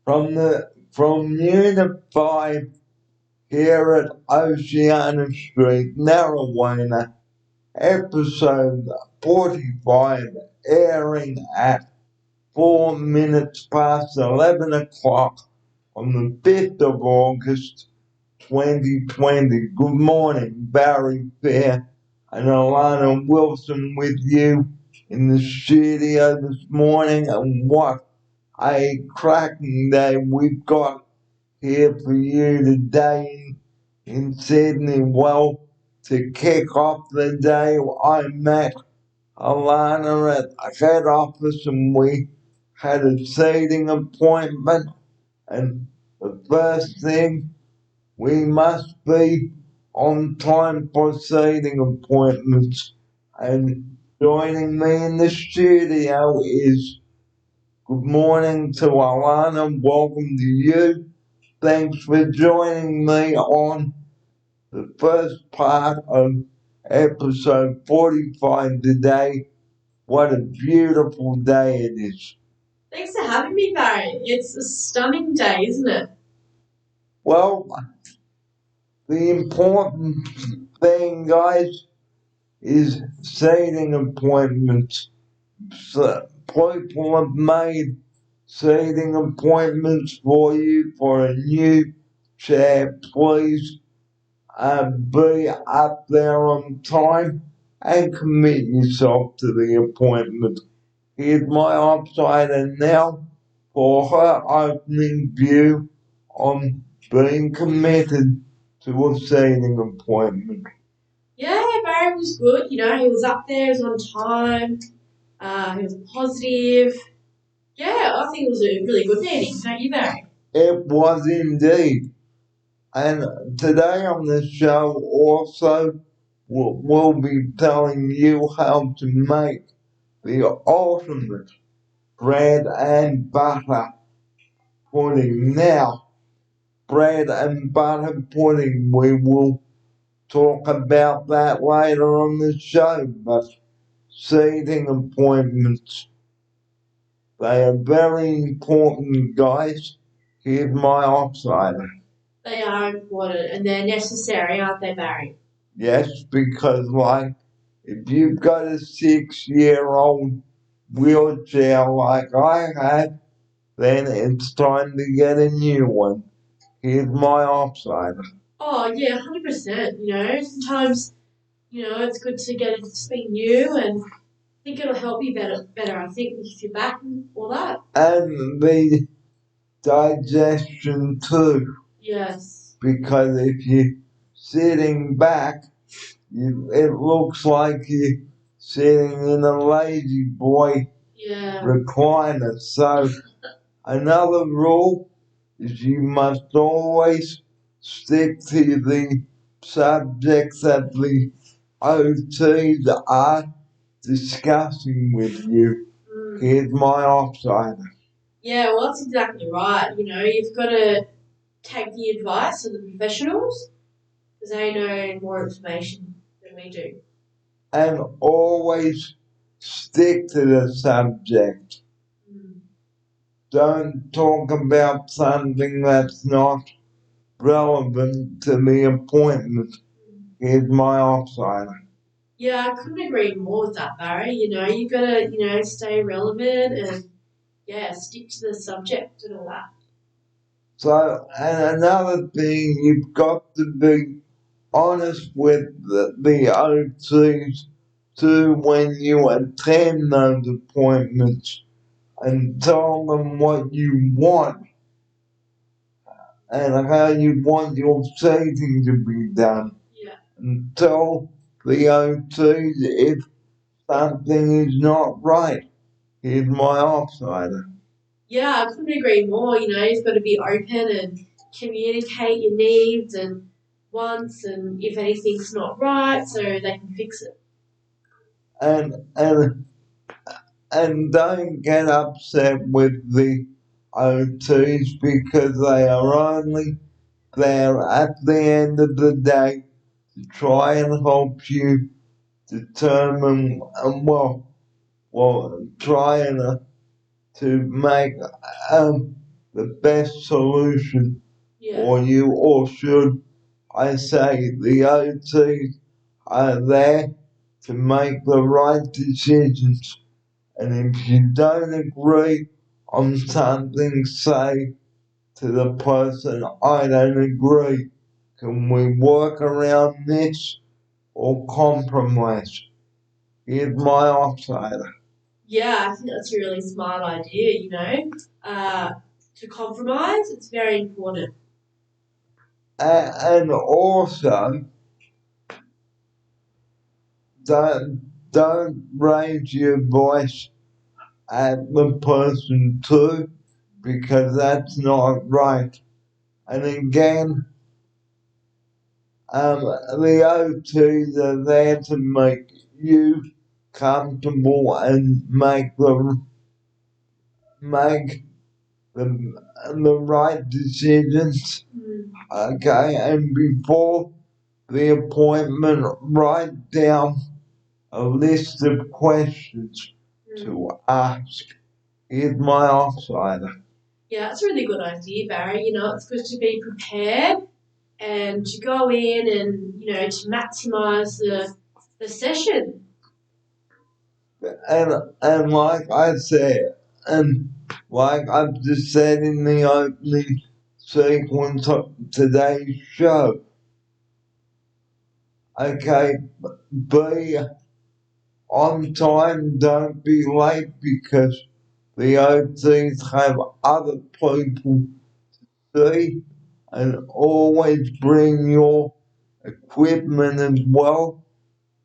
from noon to 5 here at Oceana Street, Narrowena, episode 45, airing at 4 minutes past 11 o'clock on the 5th of August 2020. Good morning, Barry Fair and Alana Wilson with you in the studio this morning, and what a cracking day we've got here for you today in Sydney. Well, to kick off the day, I met Alana at the head office and we had a seating appointment. And the first thing, we must be on time for seating appointments. And joining me in the studio is good morning to Alana. Welcome to you. Thanks for joining me on the first part of episode 45 today. What a beautiful day it is. Thanks for having me, Barry. It's a stunning day, isn't it? Well, the important thing, guys, is seating appointments. So people have made seating appointments for you for a new chair. Please be up there on time and commit yourself to the appointment. Here's my outsider now for her opening view on being committed to a seating appointment. Yeah, Barry was good. He was up there, he was on time, he was positive. Yeah, I think it was a really good meeting, don't you, Barry? It was indeed. And today on the show also we'll be telling you how to make the ultimate bread and butter pudding. Now, bread and butter pudding, we will talk about that later on the show, but seating appointments, they are very important, guys. Here's my outsider. They are important and they're necessary, aren't they, Barry? Yes, because if you've got a 6-year-old wheelchair like I have, then it's time to get a new one. Here's my outsider. Oh, yeah, 100%. Sometimes, it's good to get something new and I think it'll help you better. I think with your back and all that. And the digestion too. Yes. Because if you're sitting back, it looks like you're sitting in a lazy boy recliner. So another rule is you must always stick to the subjects that the OTs are discussing with you. Here's my outsider. Yeah, well, that's exactly right. You've got to take the advice of the professionals because they know more information than we do. And always stick to the subject. Don't talk about something that's not relevant to the appointment. Here's my outsider. Yeah, I couldn't agree more with that, Barry. You've got to, stay relevant and, stick to the subject and all that. So, and another thing, you've got to be honest with the OTs too when you attend those appointments and tell them what you want and how you want your seating to be done. Yeah. And tell the OTs if something is not right. Here's my outsider. Yeah, I couldn't agree more. You've got to be open and communicate your needs and wants and if anything's not right so they can fix it. And don't get upset with the OTs because they are only there at the end of the day to try and help you determine trying to make the best solution Yeah. for you, or should I say the OTs are there to make the right decisions. And if you don't agree on something, say to the person, I don't agree. Can we work around this or compromise? Here's my offsider. Yeah, I think that's a really smart idea, to compromise, it's very important. And also, don't raise your voice at the person too, because that's not right. And again, the OTs are there to make you comfortable and make the right decisions. Okay, and before the appointment, write down a list of questions to ask. Here's my offsider. Yeah, that's a really good idea, Barry. It's good to be prepared and to go in and, to maximise the session. And like I said, and like I've just said in the opening sequence of today's show, okay, be on time, don't be late, because the OTs have other people to see, and always bring your equipment as well,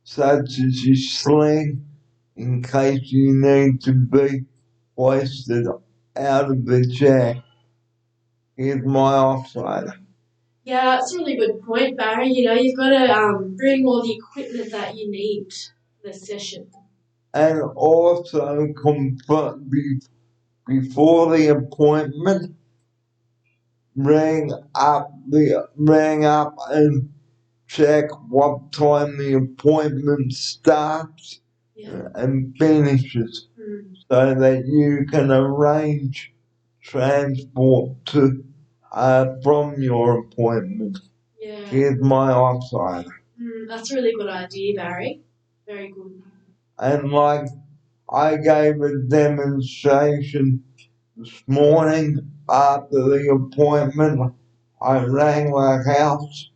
such as your sling, in case you need to be hoisted out of the chair. Here's my offsider. Yeah, that's a really good point, Barry. You've got to bring all the equipment that you need for the session. And also confirm before the appointment, ring up and check what time the appointment starts and finishes, so that you can arrange transport to from your appointment. Yeah. Here's my offsider. That's a really good idea, Barry. Very good. And like I gave a demonstration this morning after the appointment, I rang the house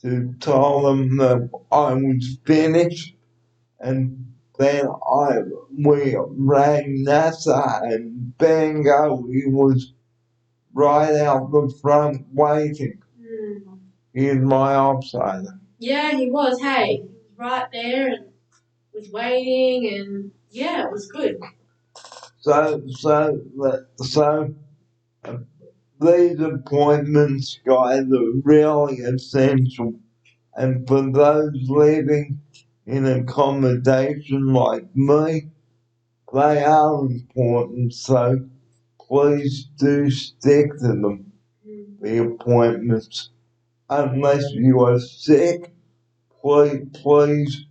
to tell them that I was finished, and then we rang NASA, and bingo, he was right out the front waiting. Here's my offsider. Yeah, he was. Hey, he was right there and was waiting, and yeah, it was good. So these appointments, guys, are really essential. And for those living in accommodation like me, they are important. So please do stick to them, the appointments. Unless you are sick, please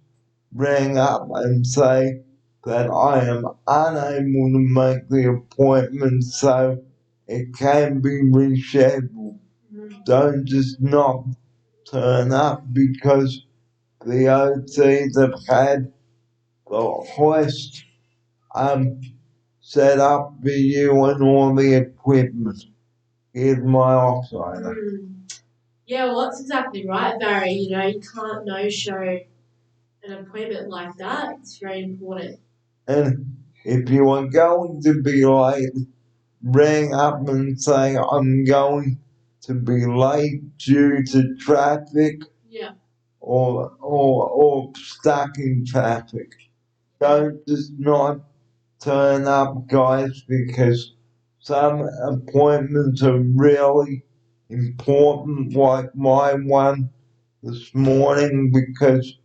ring up and say that I am unable to make the appointment, so it can be rescheduled. Don't just not turn up because the OTs have had the hoist set up for you and all the equipment. Here's my offsider. Yeah, well, that's exactly right, Barry. You can't no-show an appointment like that. It's very important. And if you are going to be late, ring up and say, I'm going to be late due to traffic. Yeah. Or stuck in traffic. Don't just not turn up, guys, because some appointments are really important, like my one this morning, because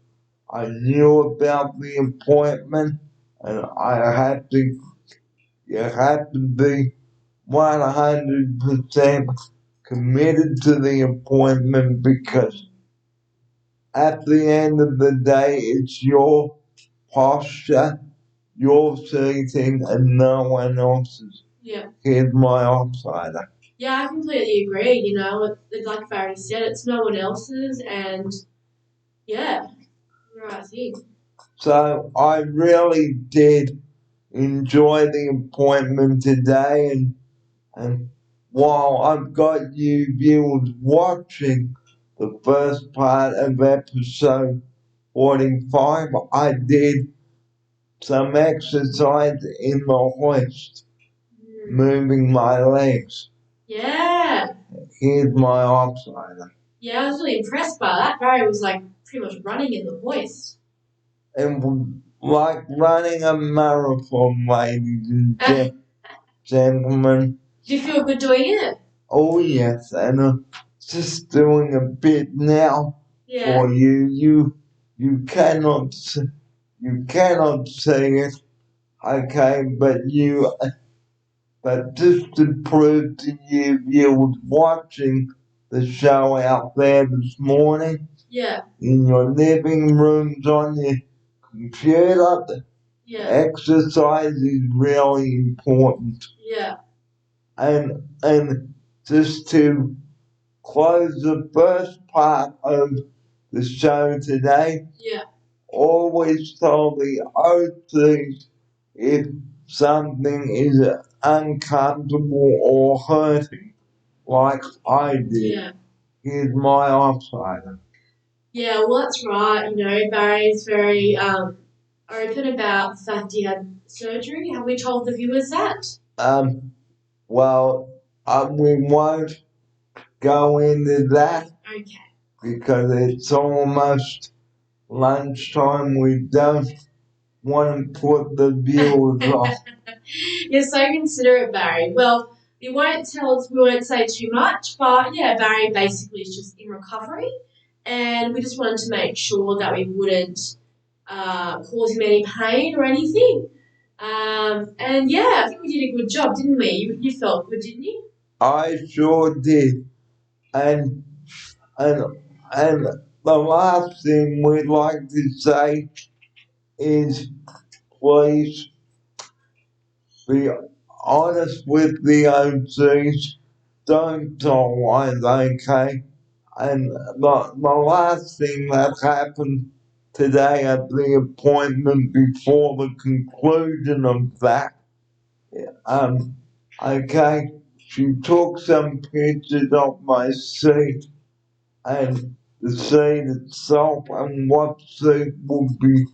I knew about the appointment and you had to be 100% committed to the appointment, because at the end of the day, it's your posture, your seating, and no one else's. Yeah. Here's my offsider. Yeah, I completely agree. Like Barry said, it's no one else's, and yeah, the right thing. So I really did enjoy the appointment today, and while I've got you viewers watching the first part of episode 45, I did some exercise in the hoist, moving my legs. Yeah. Here's my offsider. Yeah, I was really impressed by that. Barry was like pretty much running in the hoist. And like running a marathon, ladies and gentlemen. Did you feel good doing it? Oh yes, and just doing a bit now for Yeah. you cannot see it, okay, but just to prove to you viewers watching the show out there this morning, Yeah. in your living rooms, on your computer, Yeah. exercise is really important. Yeah. And just to close the first part of the show today, Yeah. always tell the OTs if something is uncomfortable or hurting, like I did. Yeah. Here's my offsider. Yeah, well, that's right. Barry's very open about the fact he had surgery. Have we told the viewers that? Well, we won't go into that Okay. because it's almost lunchtime. We don't want to put the viewers off. You're so considerate, Barry. Well, we won't say too much, but yeah, Barry basically is just in recovery, and we just wanted to make sure that we wouldn't cause him any pain or anything. And yeah, I think we did a good job, didn't we? You felt good, didn't you? I sure did. And and and the last thing we'd like to say is please be honest with the OCs. Don't tell lies, okay? And the last thing that happened today at the appointment before the conclusion of that, um, okay, she took some pictures of my seat and the seat itself and what seat would be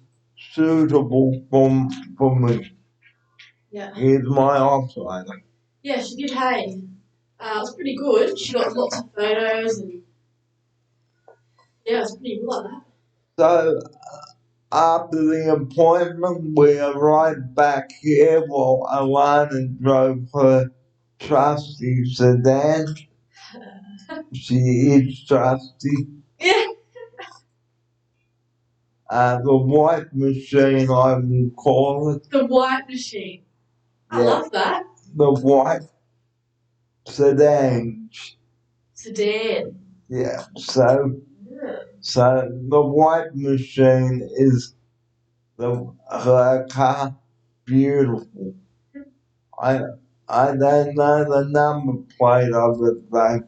suitable for me. Yeah. Here's my offsider. Yeah, she did. Hey, it was pretty good. She got lots of photos, and yeah, it was pretty good like that. So after the appointment, we arrived back here while Alana drove her trusty sedan. She is trusty. Yeah. The white machine, I will call it. The white machine. I love that. The white sedan. Sedan. Yeah, so the white machine is her car beautiful. I don't know the number plate of it though.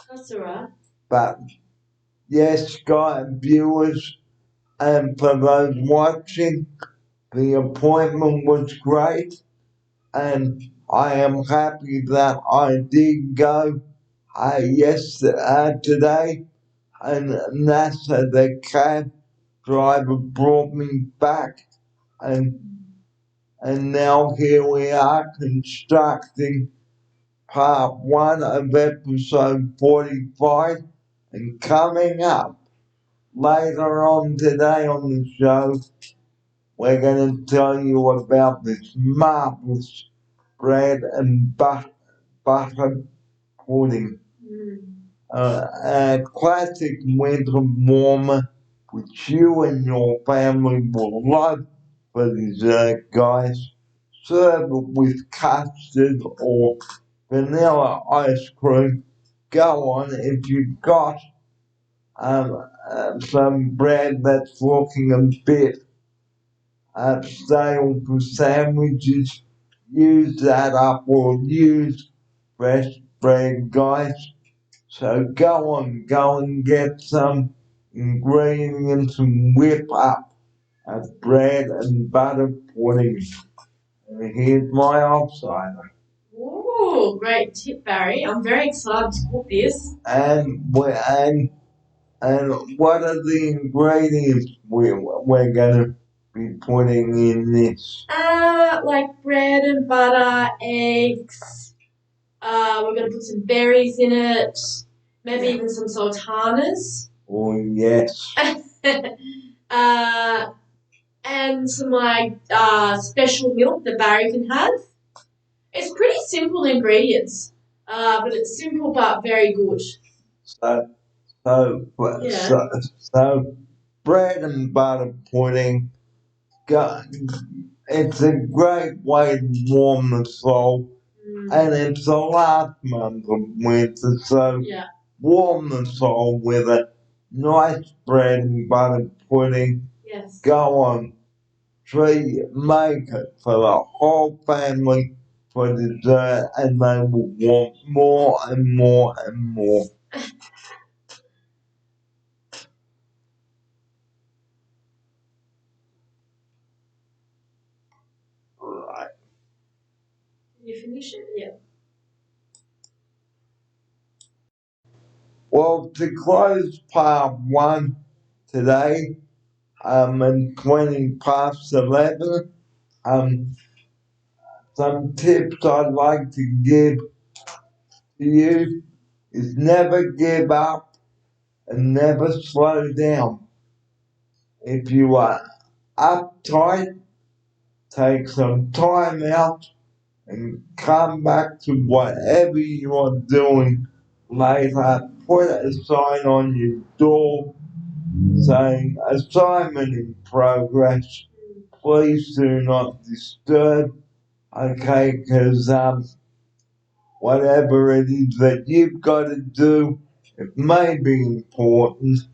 That's alright. But yes, Sky viewers, and for those watching, the appointment was great, and I am happy that I did go today, and NASA, the cab driver, brought me back, and now here we are constructing part 1 of episode 45, and coming up later on today on the show, we're going to tell you about this marvelous bread and butter pudding. A classic winter warmer which you and your family will love for dessert, guys. Serve it with custard or vanilla ice cream. Go on if you've got some bread that's looking a bit stale for sandwiches. Use that up or use fresh bread, guys. So go and get some ingredients and whip up a bread and butter pudding. And here's my outsider. Ooh, great tip, Barry. I'm very excited to cook this. And what are the ingredients we're gonna be putting in this? Like bread and butter, eggs. We're gonna put some berries in it. Maybe even some sultanas. Oh yes. And some like special milk that Barry can have. It's pretty simple ingredients, but it's simple but very good. So so Yeah. so bread and butter pudding. It's a great way to warm the soul, and it's the last month of winter, so Yeah. warm the soul with a nice bread and butter pudding. Yes. Go on, make it for the whole family for dessert, and they will want more and more and more. Right. Did you finish it? Yeah. Well, to close part one today, in 11, some tips I'd like to give to you is never give up and never slow down. If you are uptight, take some time out and come back to whatever you are doing later. Put a sign on your door saying assignment in progress. Please do not disturb. Okay, because whatever it is that you've got to do, it may be important,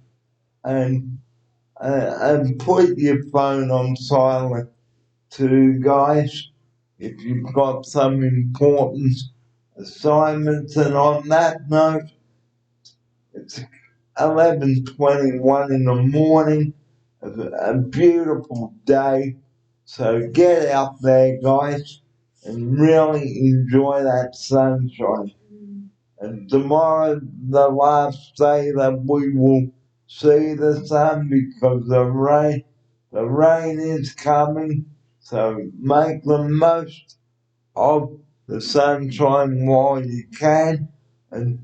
and put your phone on silent too, guys. If you've got some important assignments, and on that note, it's 11:21 in the morning, a beautiful day. So get out there, guys, and really enjoy that sunshine. And tomorrow, the last day that we will see the sun because the rain is coming. So make the most of the sunshine while you can, and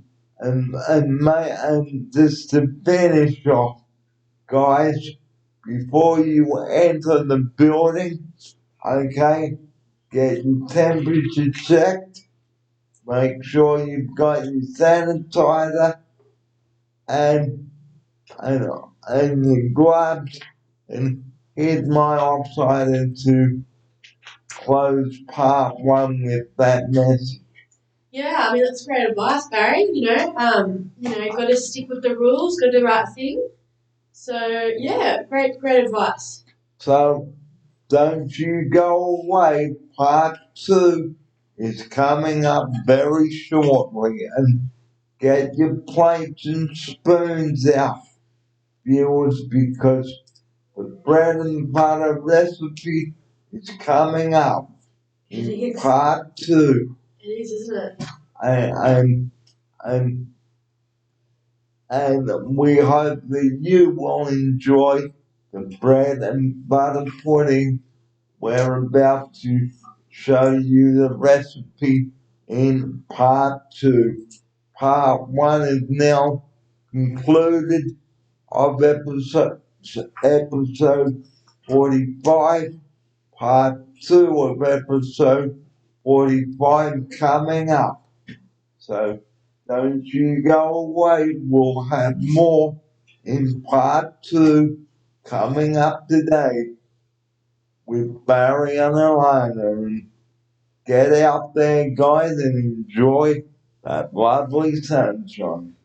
just to finish off, guys, before you enter the building, okay, get your temperature checked. Make sure you've got your sanitizer and and and your gloves. And here's my outsider to close part one with that message. Yeah, I mean that's great advice, Barry. Got to stick with the rules, got to do the right thing. So yeah, great advice. So don't you go away. Part two is coming up very shortly, and get your plates and spoons out, viewers, because the bread and butter recipe is coming up in part two. It is, isn't it? And, and, and we hope that you will enjoy the bread and butter pudding. We're about to show you the recipe in part two. Part one is now concluded of episode 45. Part two of episode 45 coming up. So don't you go away. We'll have more in part two coming up today with Barry and Alana. And get out there, guys, and enjoy that lovely sunshine.